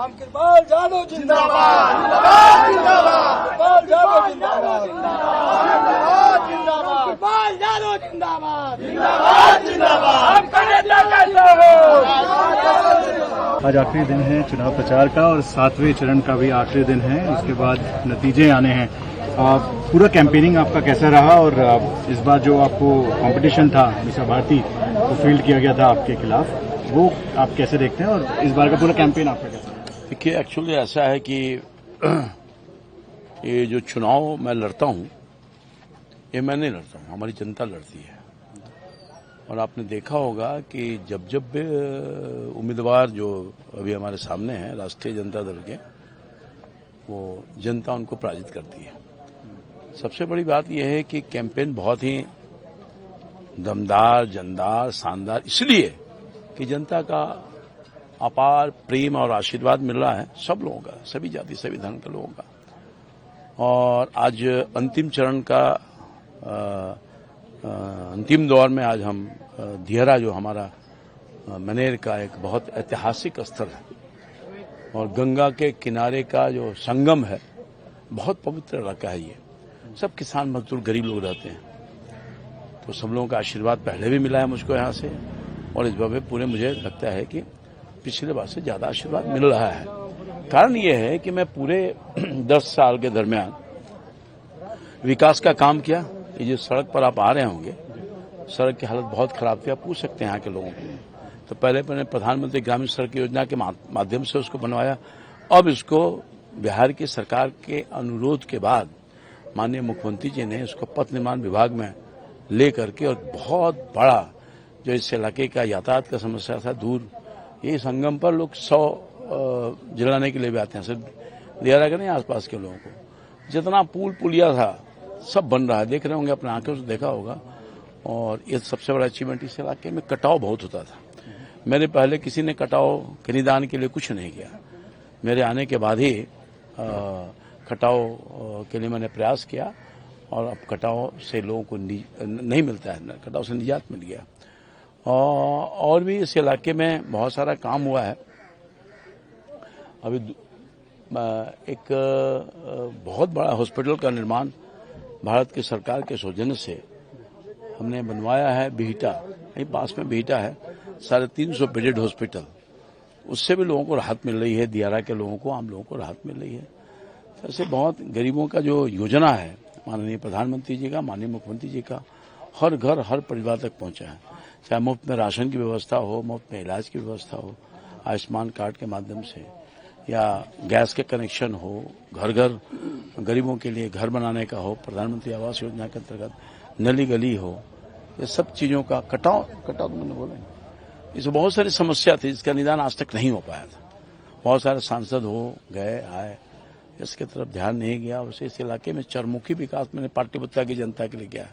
रामकृपाल यादव जिंदाबाद, रामकृपाल यादव जिंदाबाद, रामकृपाल यादव जिंदाबाद, आपका नेता कैसा हो। आज आखिरी दिन है चुनाव प्रचार का और 7वें चरण का भी आखिरी दिन है। उसके बाद नतीजे आने हैं। पूरा कैंपेनिंग आपका कैसा रहा और इस बार जो आपको कंपटीशन था मिसा भारती वो फील्ड किया गया था आपके खिलाफ, वो आप कैसे देखते हैं और इस बार का पूरा कैंपेन आपका कैसा है? देखिए, एक्चुअली ऐसा है कि ये जो चुनाव मैं लड़ता हूं, ये मैं नहीं लड़ता हूं, हमारी जनता लड़ती है। और आपने देखा होगा कि जब जब उम्मीदवार जो अभी हमारे सामने हैं राष्ट्रीय जनता दल के, वो जनता उनको पराजित करती है। सबसे बड़ी बात यह है कि कैंपेन बहुत ही दमदार, जानदार, शानदार इसलिए कि जनता का अपार प्रेम और आशीर्वाद मिल रहा है सब लोगों का, सभी जाति सभी धर्म के लोगों का। और आज अंतिम चरण का अंतिम दौर में आज हम दिहरा जो हमारा मनेर का एक बहुत ऐतिहासिक स्थल है और गंगा के किनारे का जो संगम है, बहुत पवित्र इलाका है। ये सब किसान मजदूर गरीब लोग रहते हैं, तो सब लोगों का आशीर्वाद पहले भी मिला है मुझको यहाँ से और इस बार पूरे मुझे लगता है कि पिछले बार से ज्यादा आशीर्वाद मिल रहा है। कारण ये है कि मैं पूरे 10 साल के दरमियान विकास का काम किया। ये जो सड़क पर आप आ रहे होंगे, सड़क की हालत बहुत खराब थी, आप पूछ सकते हैं यहाँ के लोगों को। तो पहले मैंने प्रधानमंत्री ग्रामीण सड़क योजना के माध्यम से उसको बनवाया। अब इसको बिहार की सरकार के अनुरोध के बाद माननीय मुख्यमंत्री जी ने इसको पथ निर्माण विभाग में ले करके और बहुत बड़ा जो इस इलाके का यातायात का समस्या था दूर, ये संगम पर लोग 100 जलाने के लिए भी आते हैं, सिर्फ दियारा के नहीं आसपास के लोगों को। जितना पुल पुलिया था सब बन रहा है, देख रहे होंगे, अपने आंखों से देखा होगा। और ये सबसे बड़ा अचीवमेंट, इस इलाके में कटाव बहुत होता था। मेरे पहले किसी ने कटाव के निदान के लिए कुछ नहीं किया। मेरे आने के बाद ही कटाव के लिए मैंने प्रयास किया और अब कटाव से लोगों को नहीं मिलता है, कटाव से निजात मिल गया। और भी इस इलाके में बहुत सारा काम हुआ है। अभी एक बहुत बड़ा हॉस्पिटल का निर्माण भारत की सरकार के सौजन्य से हमने बनवाया है। बिहटा, यहीं पास में बिहटा है, 350 बेडेड हॉस्पिटल। उससे भी लोगों को राहत मिल रही है, दियारा के लोगों को, आम लोगों को राहत मिल रही है। ऐसे बहुत गरीबों का जो योजना है माननीय प्रधानमंत्री जी का, माननीय मुख्यमंत्री जी का, हर घर हर परिवार तक पहुंचा है। चाहे मुफ्त में राशन की व्यवस्था हो, मुफ्त में इलाज की व्यवस्था हो आयुष्मान कार्ड के माध्यम से, या गैस के कनेक्शन हो, घर घर गरीबों के लिए घर बनाने का हो, प्रधानमंत्री आवास योजना के अंतर्गत नली गली हो, ये सब चीजों का कटाव तो मैंने बोला, इसमें बहुत सारी समस्या थी जिसका निदान आज तक नहीं हो पाया था। बहुत सारे सांसद हो गए आए, इसके तरफ ध्यान नहीं गया। वैसे इस इलाके में चरमुखी विकास मैंने पाटलिपुत्र की जनता के लिए किया है।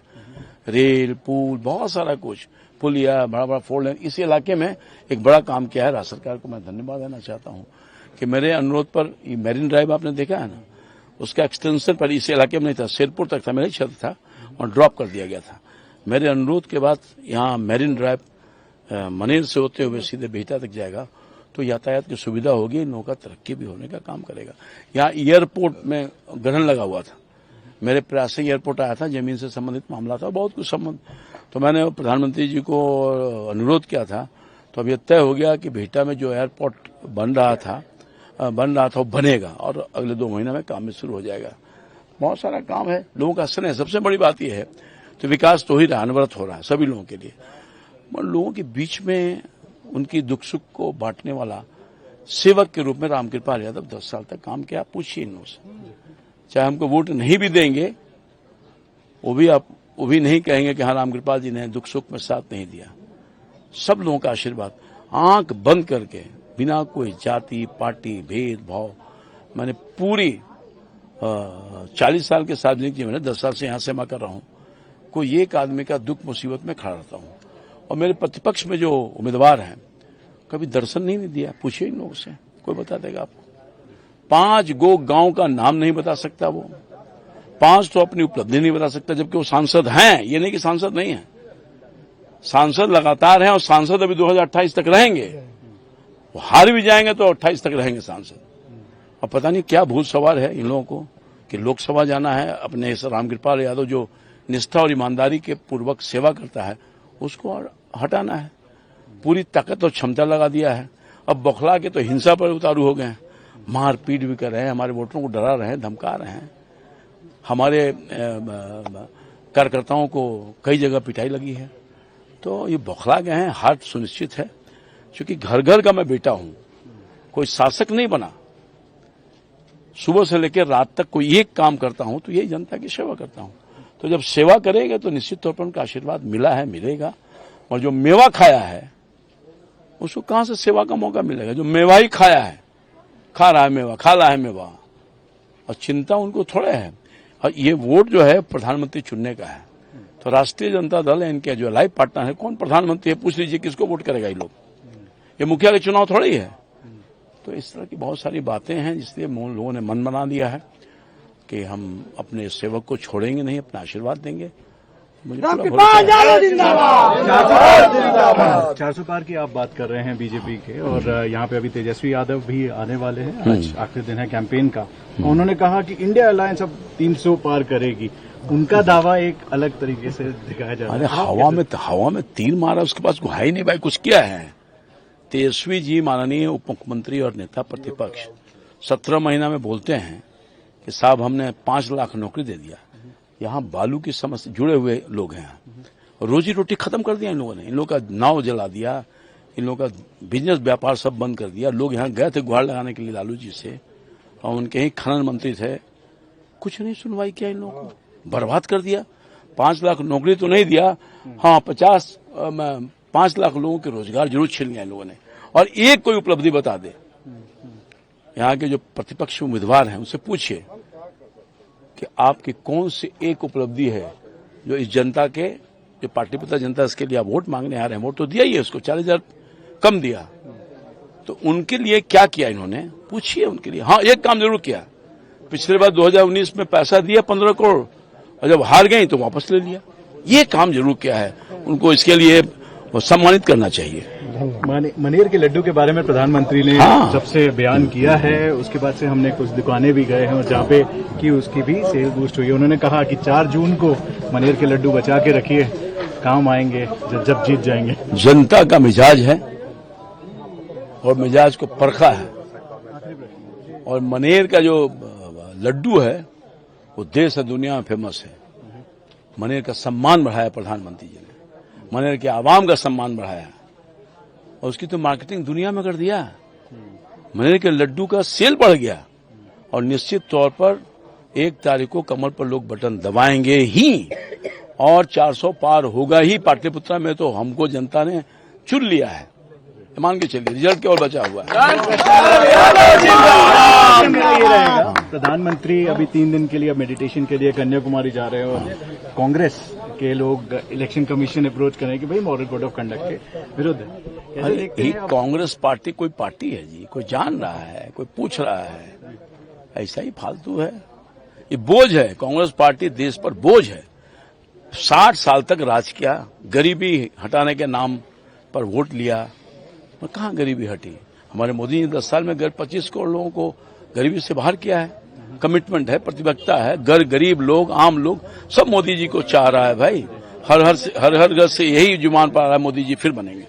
रेल, पुल, बहुत सारा कुछ, पुलिया, बड़ा बड़ा 4 लेन इस इलाके में एक बड़ा काम किया है। राज्य सरकार को मैं धन्यवाद देना चाहता हूं कि मेरे अनुरोध पर ये मैरिन ड्राइव आपने देखा है ना, उसका एक्सटेंशन पर इस इलाके में नहीं था, शेरपुर तक था, मेरे क्षेत्र था और ड्रॉप कर दिया गया था। मेरे अनुरोध के बाद यहाँ मैरिन ड्राइव मनेर से होते हुए सीधे बिहटा तक जाएगा, तो यातायात की सुविधा होगी, इन लोगों का तरक्की भी होने का काम करेगा। यहाँ एयरपोर्ट में ग्रहण लगा हुआ था, मेरे प्रयास से एयरपोर्ट आया था, जमीन से संबंधित मामला था, बहुत कुछ संबंध, तो मैंने प्रधानमंत्री जी को अनुरोध किया था। तो अब यह तय हो गया कि बिहटा में जो एयरपोर्ट बन रहा था वो बनेगा और अगले 2 महीने में काम में शुरू हो जाएगा। बहुत सारा काम है, लोगों का स्नेह सबसे बड़ी बात यह है। तो विकास तो ही रहा, अनवरत हो रहा है सभी लोगों के लिए। लोगों के बीच में उनकी दुख सुख को बांटने वाला सेवक के रूप में रामकृपाल यादव 10 साल तक काम किया। पूछिए इन लोगों से, चाहे हमको वोट नहीं भी देंगे, वो भी नहीं कहेंगे कि हाँ रामकृपाल जी ने दुख सुख में साथ नहीं दिया। सब लोगों का आशीर्वाद, आंख बंद करके, बिना कोई जाति पार्टी भेदभाव, मैंने पूरी 40 साल के सार्वजनिक जीवन में 10 साल से यहां सेवा कर रहा हूं, कोई एक आदमी का दुख मुसीबत में खड़ा रहता हूं। और मेरे प्रतिपक्ष में जो उम्मीदवार हैं कभी दर्शन नहीं दिया, पूछिए इन लोगों से, कोई बता देगा आपको। 5 गांव का नाम नहीं बता सकता वो, 5 तो अपनी उपलब्धि नहीं बता सकता, जबकि वो सांसद हैं। ये नहीं कि सांसद नहीं है, सांसद लगातार हैं और सांसद अभी 2028 तक रहेंगे। वो हार भी जाएंगे तो 28 तक रहेंगे सांसद। अब पता नहीं क्या भूत सवार है इन लोगों को कि लोकसभा जाना है, अपने इस रामकृपाल यादव जो निष्ठा और ईमानदारी के पूर्वक सेवा करता है उसको हटाना है। पूरी ताकत और क्षमता लगा दिया है। अब बौखला के तो हिंसा पर उतारू हो गए हैं, मारपीट भी कर रहे हैं, हमारे वोटरों को डरा रहे हैं, धमका रहे हैं। हमारे कार्यकर्ताओं को कई जगह पिटाई लगी है। तो ये बौखला गए हैं, हार सुनिश्चित है। क्योंकि घर घर का मैं बेटा हूं, कोई शासक नहीं बना। सुबह से लेकर रात तक कोई एक काम करता हूं तो यही जनता की सेवा करता हूं। तो जब सेवा करेंगे तो निश्चित तौर पर उनका आशीर्वाद मिला है, मिलेगा। और जो मेवा खाया है उसको कहां से सेवा का मौका मिलेगा? जो मेवा ही खाया है, खा रहा है मेवा, खा रहा है मेवा, और चिंता उनको थोड़े है। और ये वोट जो है प्रधानमंत्री चुनने का है। तो राष्ट्रीय जनता दल है, इनके जो लाइफ पार्टनर है, कौन प्रधानमंत्री है पूछ लीजिए, किसको वोट करेगा ये लोग? ये मुखिया के चुनाव थोड़ा ही है। तो इस तरह की बहुत सारी बातें हैं, जिसलिए लोगों ने मन बना दिया है कि हम अपने सेवक को छोड़ेंगे नहीं, अपना आशीर्वाद देंगे। मुझे पूरा भरोसा है। 400 पार की आप बात कर रहे हैं बीजेपी के, और यहाँ पे अभी तेजस्वी यादव भी आने वाले हैं। आज आखिरी दिन है कैंपेन का। उन्होंने कहा कि इंडिया अलायंस अब 300 पार करेगी। उनका दावा एक अलग तरीके से दिखाया जा रहा है। अरे हवा में तीर मारा, उसके पास है ही नहीं भाई, कुछ किया है? तेजस्वी जी माननीय उप मुख्यमंत्री और नेता प्रतिपक्ष 17 महीना में बोलते हैं कि साहब हमने 5 लाख नौकरी दे दिया। यहाँ बालू की समस्या जुड़े हुए लोग हैं, रोजी रोटी खत्म कर दिया इन लोगों ने। इन लोगों का नाव जला दिया, इन लोगों का बिजनेस व्यापार सब बंद कर दिया। लोग यहाँ गए थे गुहार लगाने के लिए लालू जी से, और उनके ही खनन मंत्री थे, कुछ नहीं सुनवाई किया, इन लोगों को बर्बाद कर दिया। 5 लाख नौकरी तो नहीं दिया, हाँ 5 लाख लोगों के रोजगार जरूर छीन लिया इन लोगों ने। और एक कोई उपलब्धि बता दे, यहाँ के जो प्रतिपक्ष उम्मीदवार हैं उनसे पूछिए कि आपकी कौन सी एक उपलब्धि है जो इस जनता के, जो पार्टी पिता जनता इसके लिए आप वोट मांगने आ रहे हैं। वोट तो दिया ही है उसको, 40,000 कम दिया, तो उनके लिए क्या किया इन्होंने पूछिए उनके लिए। हाँ एक काम जरूर किया, पिछले बार 2019 में पैसा दिया 15 करोड़, और जब हार गई तो वापस ले लिया। ये काम जरूर किया है, उनको इसके लिए सम्मानित करना चाहिए। मनेर के लड्डू के बारे में प्रधानमंत्री ने सबसे बयान किया है, उसके बाद से हमने कुछ दुकानें भी गए हैं और जहाँ पे कि उसकी भी सेल बूस्ट हुई है। उन्होंने कहा कि 4 जून को मनेर के लड्डू बचा के रखिए, काम आएंगे जब जीत जाएंगे। जनता का मिजाज है और मिजाज को परखा है, और मनेर का जो लड्डू है वो देश और दुनिया में फेमस है। मनेर का सम्मान बढ़ाया प्रधानमंत्री जी ने, मनेर के आवाम का सम्मान बढ़ाया, और उसकी तो मार्केटिंग दुनिया में कर दिया। मनेर के लड्डू का सेल बढ़ गया, और निश्चित तौर पर 1 तारीख को कमर पर लोग बटन दबाएंगे ही, और 400 पार होगा ही। पाटलिपुत्रा में तो हमको जनता ने चुन लिया है, मान के चलिए, रिजल्ट केवल बचा हुआ है। प्रधानमंत्री अभी 3 दिन के लिए मेडिटेशन के लिए कन्याकुमारी जा रहे हैं, और कांग्रेस के लोग इलेक्शन कमीशन अप्रोच करें कि भाई मॉडल कोड ऑफ कंडक्ट के विरुद्ध है। कांग्रेस पार्टी कोई पार्टी है जी, कोई जान रहा है, कोई पूछ रहा है, ऐसा ही फालतू है। ये बोझ है, कांग्रेस पार्टी देश पर बोझ है। 60 साल तक राज किया, गरीबी हटाने के नाम पर वोट लिया, और कहाँ गरीबी हटी? हमारे मोदी जी 10 साल में 25 करोड़ लोगों को गरीबी से बाहर किया है। कमिटमेंट है, प्रतिबद्धता है। गरीब लोग, आम लोग सब मोदी जी को चाह रहा है भाई। हर घर से यही जुबान पर आ रहा है, मोदी जी फिर बनेंगे।